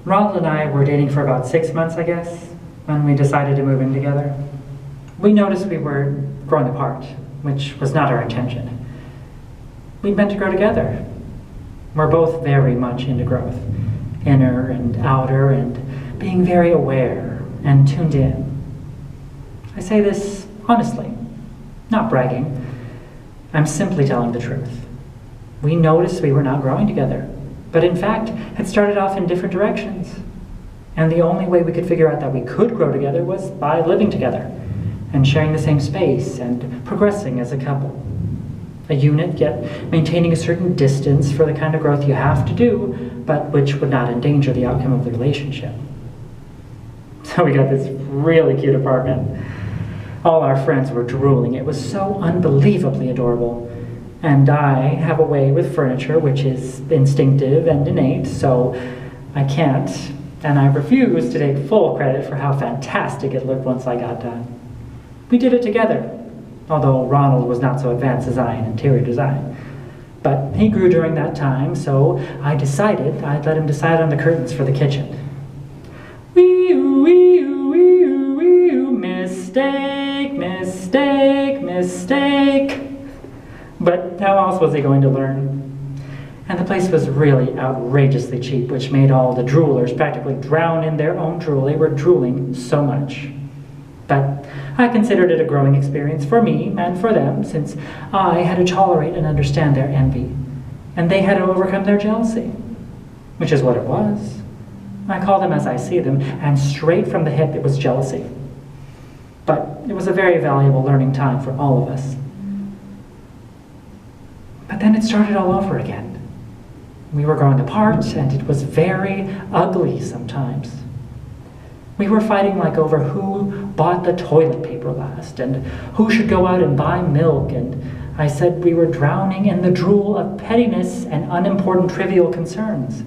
Ronald and I were dating for about 6 months, I guess, when we decided to move in together. We noticed we were growing apart, which was not our intention. We meant to grow together. We're both very much into growth, inner and outer, and being very aware and tuned in. I say this honestly, not bragging. I'm simply telling the truth. We noticed we were not growing together, but in fact had started off in different directions. And the only way we could figure out that we could grow together was by living together and sharing the same space and progressing as a couple. A unit, yet maintaining a certain distance for the kind of growth you have to do, but which would not endanger the outcome of the relationship. So we got this really cute apartment. All our friends were drooling. It was so unbelievably adorable. And I have a way with furniture which is instinctive and innate, so I can't, and I refuse to take full credit for how fantastic it looked once I got done. We did it together, although Ronald was not so advanced as I in interior design. But he grew during that time, so I decided I'd let him decide on the curtains for the kitchen. Wee-oo, wee-oo, wee-oo, wee-oo, mistake, mistake, mistake. But how else was he going to learn? And the place was really outrageously cheap, which made all the droolers practically drown in their own drool. They were drooling so much. But I considered it a growing experience for me and for them, since I had to tolerate and understand their envy, and they had to overcome their jealousy, which is what it was. I call them as I see them, and straight from the hip it was jealousy. But it was a very valuable learning time for all of us. But then it started all over again. We were growing apart, and it was very ugly sometimes. We were fighting like over who bought the toilet paper last, and who should go out and buy milk, and I said we were drowning in the drool of pettiness and unimportant trivial concerns.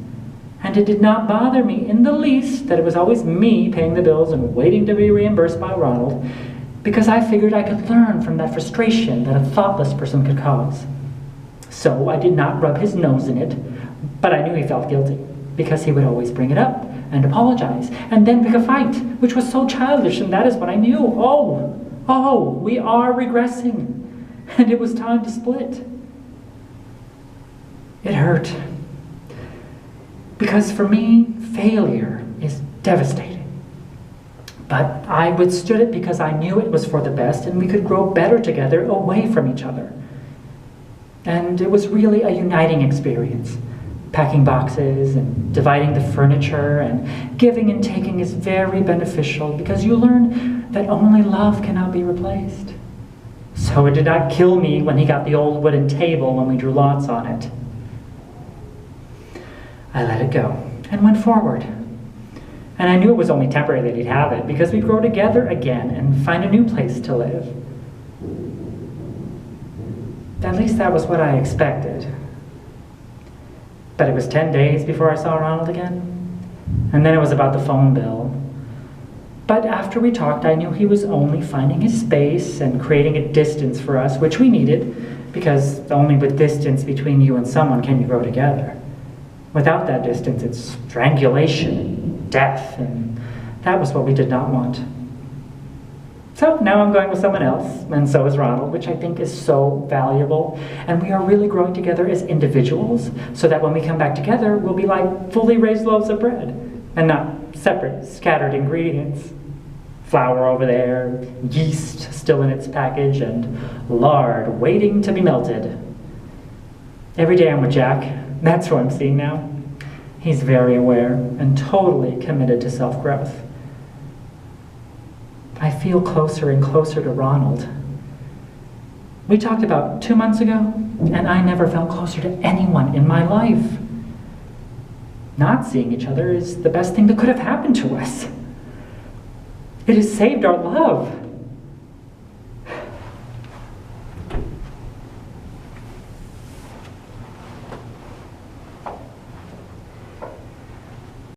And it did not bother me in the least that it was always me paying the bills and waiting to be reimbursed by Ronald, because I figured I could learn from that frustration that a thoughtless person could cause. So I did not rub his nose in it, but I knew he felt guilty, because he would always bring it up and apologize, and then pick a fight, which was so childish, and that is what I knew. Oh, we are regressing, and it was time to split. It hurt, because for me, failure is devastating. But I withstood it because I knew it was for the best, and we could grow better together away from each other. And it was really a uniting experience. Packing boxes and dividing the furniture and giving and taking is very beneficial because you learn that only love cannot be replaced. So it did not kill me when he got the old wooden table when we drew lots on it. I let it go and went forward. And I knew it was only temporary that he'd have it because we'd grow together again and find a new place to live. At least that was what I expected. But it was 10 days before I saw Ronald again. And then it was about the phone bill. But after we talked, I knew he was only finding his space and creating a distance for us, which we needed, because only with distance between you and someone can you grow together. Without that distance, it's strangulation, death, and that was what we did not want. So now I'm going with someone else, and so is Ronald, which I think is so valuable. And we are really growing together as individuals, so that when we come back together, we'll be like fully raised loaves of bread, and not separate, scattered ingredients. Flour over there, yeast still in its package, and lard waiting to be melted. Every day I'm with Jack. That's who I'm seeing now. He's very aware and totally committed to self-growth. I feel closer and closer to Ronald. We talked about 2 months ago, and I never felt closer to anyone in my life. Not seeing each other is the best thing that could have happened to us. It has saved our love.